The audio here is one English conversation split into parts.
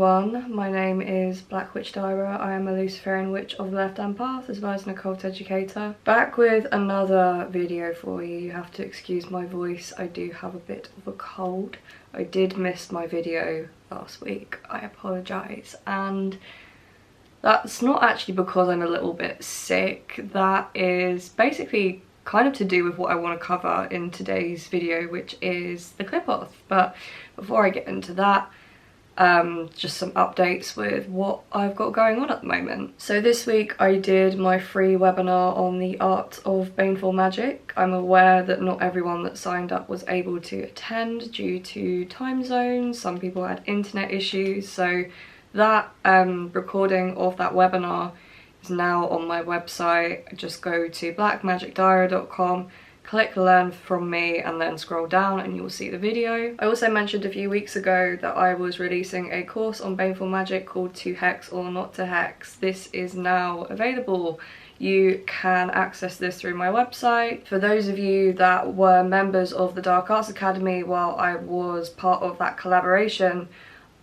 everyone, my name is BlackWitchDirah. I am a Luciferian witch of the left hand path as well as an occult educator. Back with another video for you. You have to excuse my voice, I do have a bit of a cold. I did miss my video last week, I apologise, and that's not actually because I'm a little bit sick. That is basically kind of to do with what I want to cover in today's video, which is the Qliphoth. But before I get into that, just some updates with what I've got going on at the moment. So this week I did my free webinar on the art of baneful magic. I'm aware that not everyone that signed up was able to attend due to time zones. Some people had internet issues, so that recording of that webinar is now on my website. Just go to blackmagicdirah.com, click learn from me, and then scroll down and you'll see the video. I also mentioned a few weeks ago that I was releasing a course on baneful magic called To Hex or Not to Hex. This is now available. You can access this through my website. For those of you that were members of the Dark Arts Academy while I was part of that collaboration,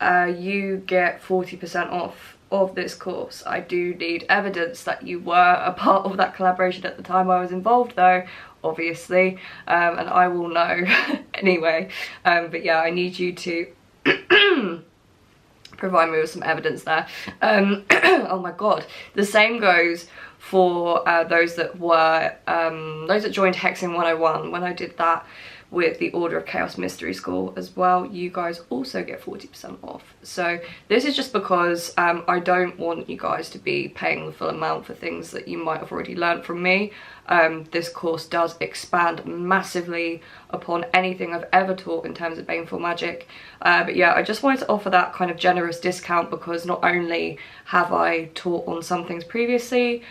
you get 40% off of this course. I do need evidence that you were a part of that collaboration at the time I was involved though, obviously, and I will know anyway, but yeah, I need you to provide me with some evidence there. Oh my god, the same goes for those that joined Hexing 101 when I did that with the Order of Chaos Mystery School as well. You guys also get 40% off. So this is just because I don't want you guys to be paying the full amount for things that you might have already learned from me. This course does expand massively upon anything I've ever taught in terms of baneful magic. But yeah, I just wanted to offer that kind of generous discount because not only have I taught on some things previously,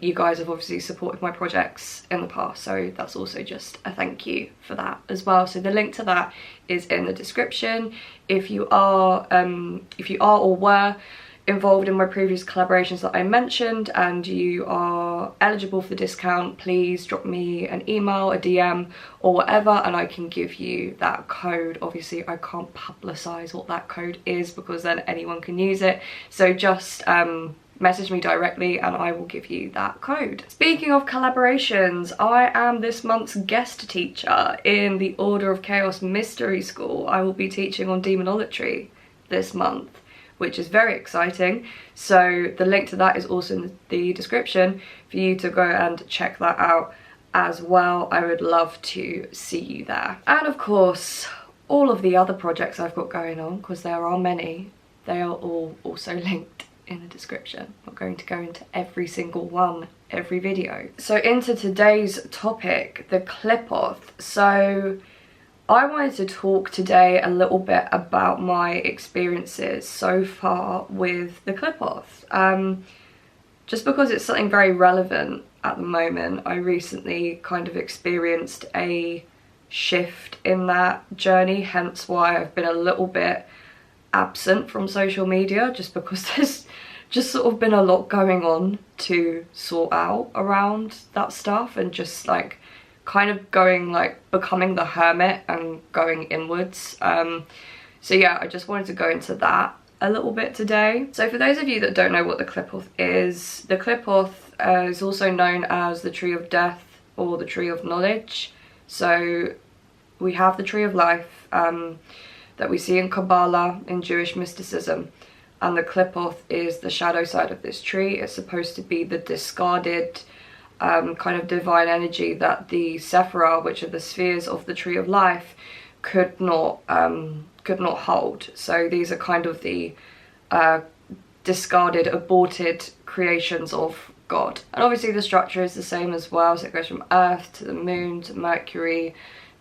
you guys have obviously supported my projects in the past, so that's also just a thank you for that as well. So the link to that is in the description. If you are or were involved in my previous collaborations that I mentioned and you are eligible for the discount, please drop me an email, a DM or whatever, and I can give you that code. Obviously I can't publicize what that code is because then anyone can use it, so just message me directly and I will give you that code. Speaking of collaborations, I am this month's guest teacher in the Order of Chaos Mystery School. I will be teaching on demonolatry this month, which is very exciting. So the link to that is also in the description for you to go and check that out as well. I would love to see you there. And of course, all of the other projects I've got going on, because there are many, they are all also linked in the description. I'm not going to go into every single one every video. So into today's topic, the Qliphoth. So I wanted to talk today a little bit about my experiences so far with the Qliphoth. Just because it's something very relevant at the moment. I recently kind of experienced a shift in that journey, hence why I've been a little bit absent from social media, just because there's just sort of been a lot going on to sort out around that stuff, and just like kind of becoming the hermit and going inwards. So yeah, I just wanted to go into that a little bit today. So for those of you that don't know what the Qliphoth is, the Qliphoth is also known as the Tree of Death or the Tree of Knowledge. So we have the Tree of Life that we see in Kabbalah, in Jewish mysticism, and the Qliphoth is the shadow side of this tree. It's supposed to be the discarded kind of divine energy that the Sephirah, which are the spheres of the Tree of Life, could not hold. So these are kind of the discarded, aborted creations of God. And obviously the structure is the same as well, so it goes from Earth to the Moon to Mercury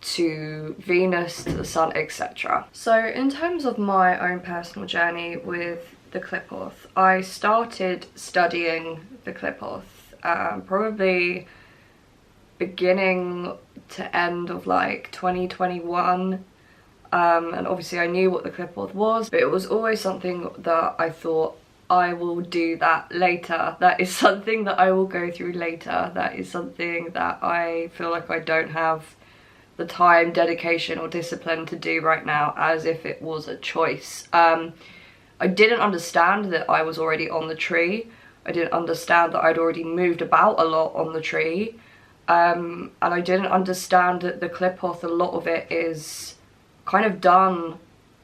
to Venus to the Sun, etc. So in terms of my own personal journey with the Qliphoth, I started studying the Qliphoth probably beginning to end of like 2021, and obviously I knew what the Qliphoth was, but it was always something that I thought I will do that later. That is something that I will go through later. That is something that I feel like I don't have the time, dedication or discipline to do right now, as if it was a choice. I didn't understand that I was already on the tree. I didn't understand that I'd already moved about a lot on the tree. And I didn't understand that the Qliphoth, a lot of it is kind of done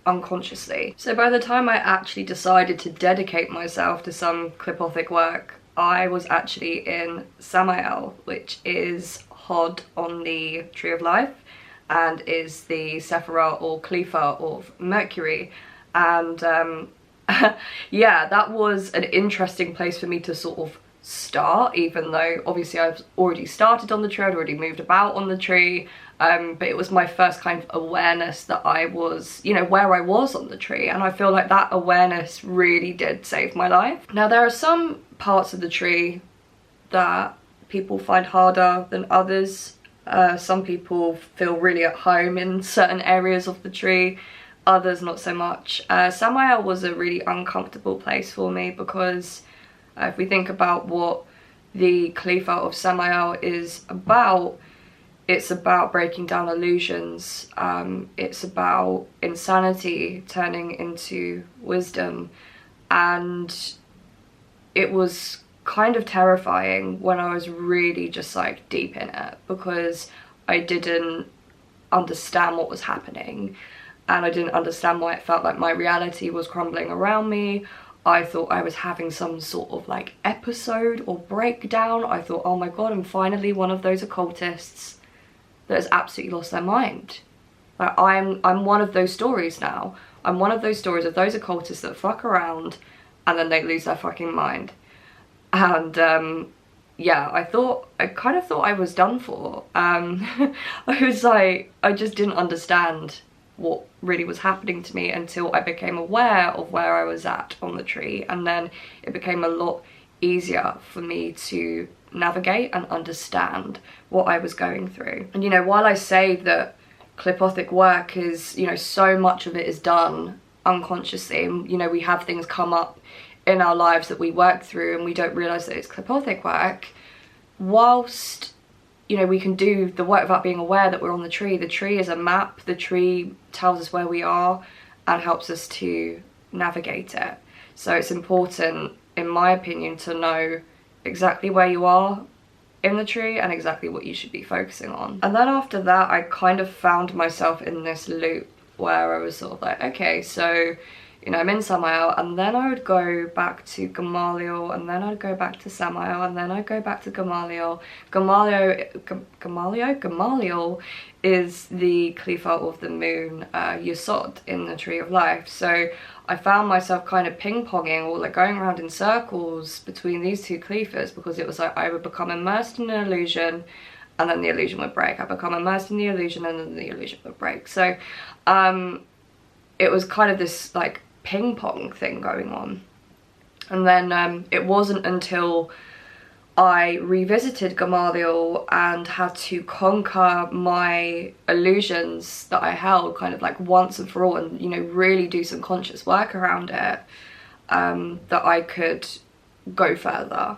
unconsciously. So by the time I actually decided to dedicate myself to some Qliphothic work, I was actually in Samael, which is Hod on the Tree of Life, and is the Sephirah or Qliphoth of Mercury. And yeah, that was an interesting place for me to sort of start, even though obviously I've already started on the tree, I'd already moved about on the tree, but it was my first kind of awareness that I was, you know, where I was on the tree, and I feel like that awareness really did save my life. Now, there are some parts of the tree that people find harder than others. Some people feel really at home in certain areas of the tree, others not so much. Samael was a really uncomfortable place for me because if we think about what the Qliphoth of Samael is about, it's about breaking down illusions. It's about insanity turning into wisdom, and it was kind of terrifying when I was really just like deep in it, because I didn't understand what was happening, and I didn't understand why it felt like my reality was crumbling around me. I thought I was having some sort of like episode or breakdown. I thought, oh my god, I'm finally one of those occultists that has absolutely lost their mind. Like, I'm one of those stories now. I'm one of those stories of those occultists that fuck around and then they lose their fucking mind. And yeah, I kind of thought I was done for. I was like, I just didn't understand what really was happening to me until I became aware of where I was at on the tree, and then it became a lot easier for me to navigate and understand what I was going through. And you know, while I say that Qliphothic work is, you know, so much of it is done unconsciously, and you know, we have things come up in our lives that we work through and we don't realise that it's Qliphothic work, whilst you know, we can do the work without being aware that we're on the tree. The tree is a map. The tree tells us where we are and helps us to navigate it. So it's important, in my opinion, to know exactly where you are in the tree and exactly what you should be focusing on. And then after that, I kind of found myself in this loop where I was sort of like, okay, so you know, I'm in Samael, and then I would go back to Gamaliel, and then I'd go back to Samael, and then I'd go back to Gamaliel. Gamaliel is the Qliphoth of the moon, Yesod, in the Tree of Life. So I found myself kind of ping-ponging, or like going around in circles between these two Qliphoths, because it was like I would become immersed in an illusion, and then the illusion would break. I'd become immersed in the illusion, and then the illusion would break. So it was kind of this like ping pong thing going on. And then it wasn't until I revisited Gamaliel and had to conquer my illusions that I held kind of like once and for all, and you know, really do some conscious work around it, that I could go further.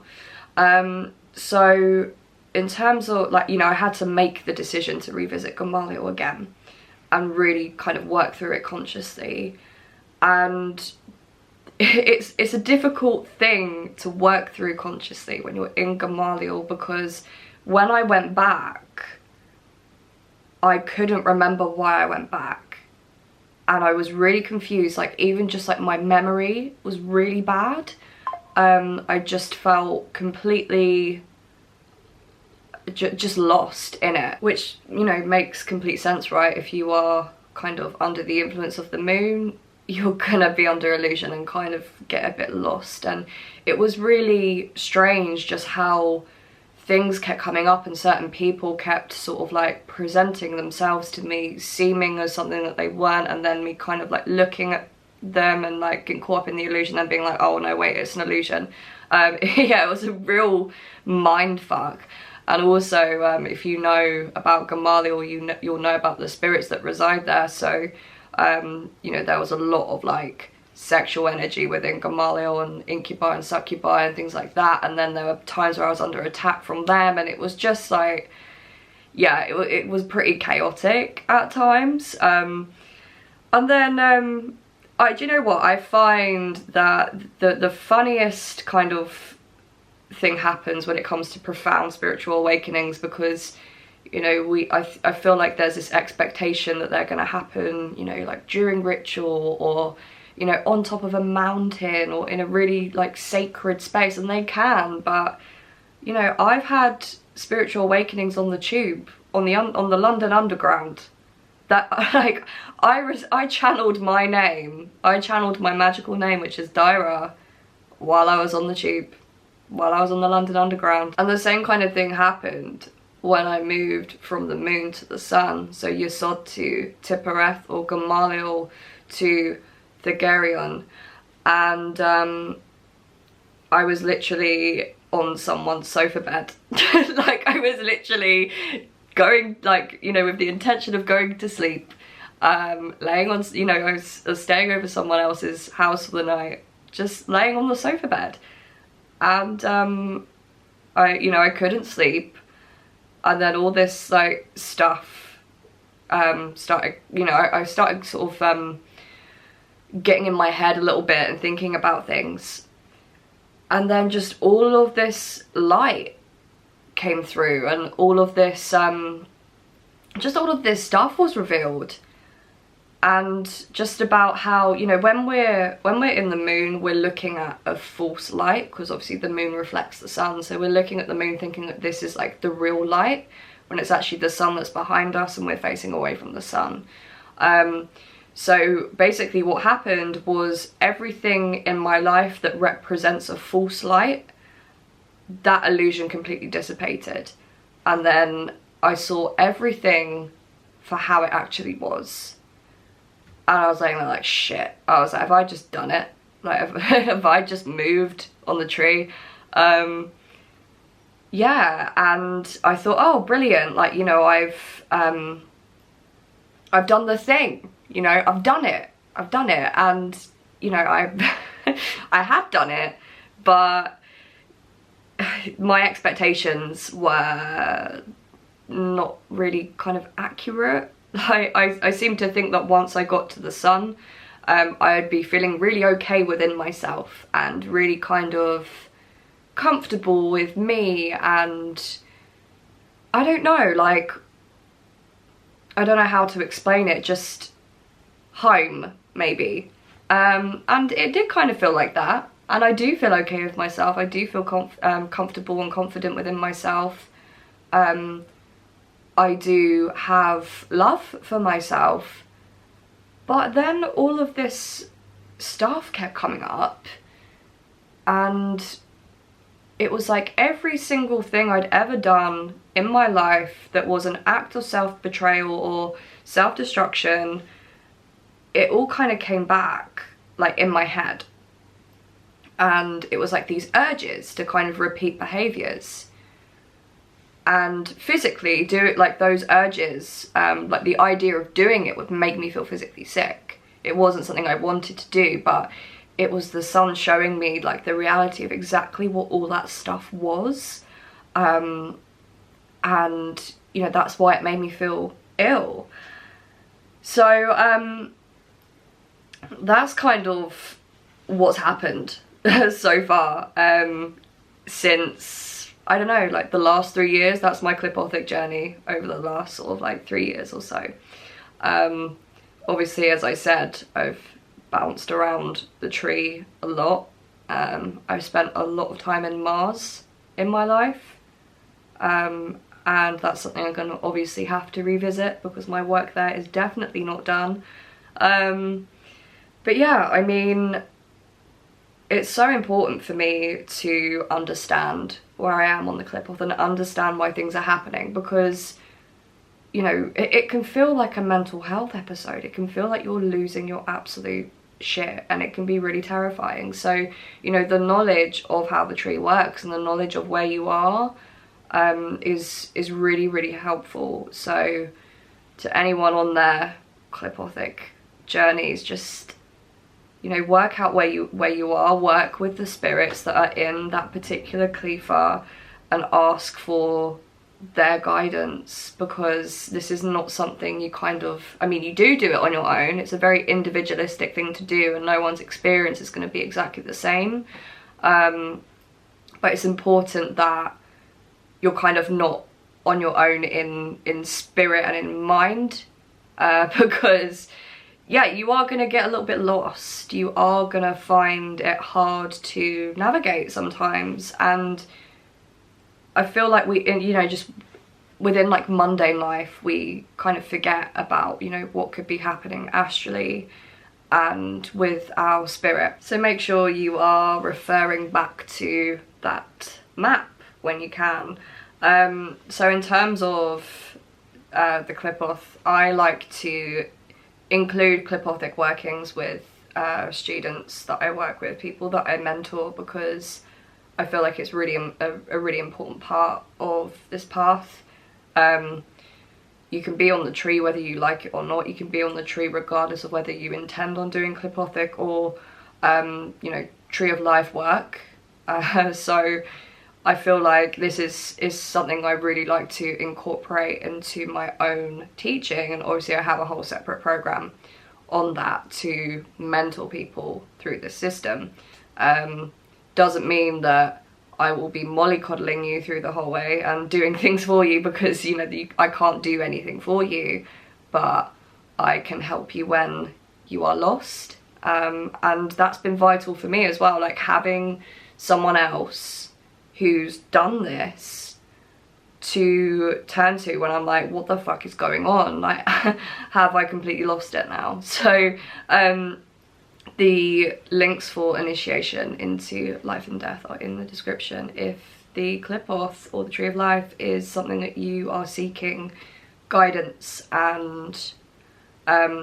So in terms of like, you know, I had to make the decision to revisit Gamaliel again and really kind of work through it consciously. And it's a difficult thing to work through consciously when you're in Gamaliel, because when I went back, I couldn't remember why I went back. And I was really confused, like even just like my memory was really bad. I just felt completely just lost in it, which, you know, makes complete sense, right? If you are kind of under the influence of the moon, you're gonna be under illusion and kind of get a bit lost. And it was really strange just how things kept coming up and certain people kept sort of like presenting themselves to me, seeming as something that they weren't, and then me kind of like looking at them and like getting caught up in the illusion and being like, oh no, wait, it's an illusion. Yeah, it was a real mind fuck. And also, if you know about Gamaliel, you'll know about the spirits that reside there. So you know, there was a lot of like sexual energy within Gamaliel, and incubi and succubi and things like that. And then there were times where I was under attack from them, and it was just like, yeah, it was pretty chaotic at times. And then Do you know what? I find that the funniest kind of thing happens when it comes to profound spiritual awakenings, because, you know, I feel like there's this expectation that they're going to happen, you know, like during ritual, or, you know, on top of a mountain, or in a really like sacred space, and they can, but, you know, I've had spiritual awakenings on the tube, on the London Underground. That, like, I channeled my name, I channeled my magical name, which is Dirah, while I was on the tube, while I was on the London Underground. And the same kind of thing happened when I moved from the moon to the sun, so Yesod to Tiphareth, or Gamaliel to Thagarion, and I was literally on someone's sofa bed. Like, I was literally going, like, you know, with the intention of going to sleep, laying on, you know, I was staying over someone else's house for the night, just laying on the sofa bed, and I couldn't sleep, and then all this like stuff started, you know, I started sort of getting in my head a little bit and thinking about things, and then just all of this light came through, and all of this just all of this stuff was revealed. And just about how, you know, when we're in the moon, we're looking at a false light, because obviously the moon reflects the sun, so we're looking at the moon thinking that this is like the real light, when it's actually the sun that's behind us and we're facing away from the sun. So basically what happened was, everything in my life that represents a false light, that illusion completely dissipated, and then I saw everything for how it actually was. And I was like, shit. I was like, have I just done it? Like, have I just moved on the tree? Yeah, and I thought, oh, brilliant. Like, you know, I've done the thing. You know, I've done it. And, you know, I have done it, but my expectations were not really kind of accurate. I seem to think that once I got to the sun, I'd be feeling really okay within myself, and really kind of comfortable with me, and I don't know, like, I don't know how to explain it, just home, maybe. And it did kind of feel like that, and I do feel okay with myself. I do feel comfortable and confident within myself. I do have love for myself, but then all of this stuff kept coming up, and it was like every single thing I'd ever done in my life that was an act of self-betrayal or self-destruction, it all kind of came back, like, in my head. And it was like these urges to kind of repeat behaviours. And physically do it, like, those urges, like the idea of doing it would make me feel physically sick. It wasn't something I wanted to do, but it was the sun showing me, like, the reality of exactly what all that stuff was. And, you know, that's why it made me feel ill. So, that's kind of what's happened so far, since, I don't know, like the last 3 years. That's my Qliphothic journey over the last sort of like 3 years or so. Obviously, as I said, I've bounced around the tree a lot. I've spent a lot of time in Mars in my life, and that's something I'm going to obviously have to revisit, because my work there is definitely not done. But yeah, I mean, it's so important for me to understand where I am on the Qliphoth and understand why things are happening, because, you know, it can feel like a mental health episode. It can feel like you're losing your absolute shit, and it can be really terrifying. So, you know, the knowledge of how the tree works and the knowledge of where you are is really, really helpful. So to anyone on their Qliphothic journeys, just, you know, work out where you are, work with the spirits that are in that particular Qlipha, and ask for their guidance, because this is not something you kind of, I mean, you do it on your own. It's a very individualistic thing to do, and no one's experience is going to be exactly the same. But it's important that you're kind of not on your own in spirit and in mind, because yeah, you are going to get a little bit lost. You are going to find it hard to navigate sometimes, and I feel like we, you know, just within like mundane life, we kind of forget about, you know, what could be happening astrally and with our spirit. So make sure you are referring back to that map when you can. So in terms of the Qliphoth, I like to include Qliphothic workings with students that I work with, people that I mentor, because I feel like it's really a really important part of this path. You can be on the tree whether you like it or not. You can be on the tree regardless of whether you intend on doing Qliphothic or, you know, tree of life work. So I feel like this is something I really like to incorporate into my own teaching, and obviously I have a whole separate program on that to mentor people through this system. Doesn't mean that I will be mollycoddling you through the whole way and doing things for you, because, you know, I can't do anything for you, but I can help you when you are lost. And that's been vital for me as well, like having someone else who's done this to turn to when I'm like, what the fuck is going on? Like, have I completely lost it now? So, the links for initiation into life and death are in the description if the Qliphoth or the Tree of Life is something that you are seeking guidance and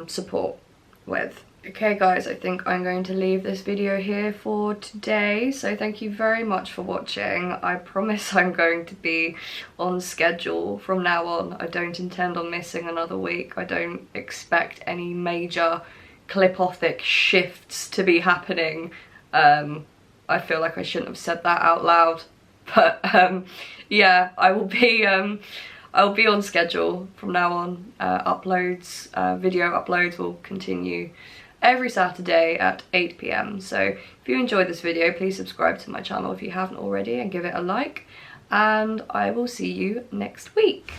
support with. Okay guys, I think I'm going to leave this video here for today. So thank you very much for watching. I promise I'm going to be on schedule from now on. I don't intend on missing another week. I don't expect any major Qliphothic shifts to be happening. I feel like I shouldn't have said that out loud, but yeah, I will be on schedule from now on. Video uploads will continue every Saturday at 8 PM. So if you enjoyed this video, please subscribe to my channel if you haven't already and give it a like, and I will see you next week.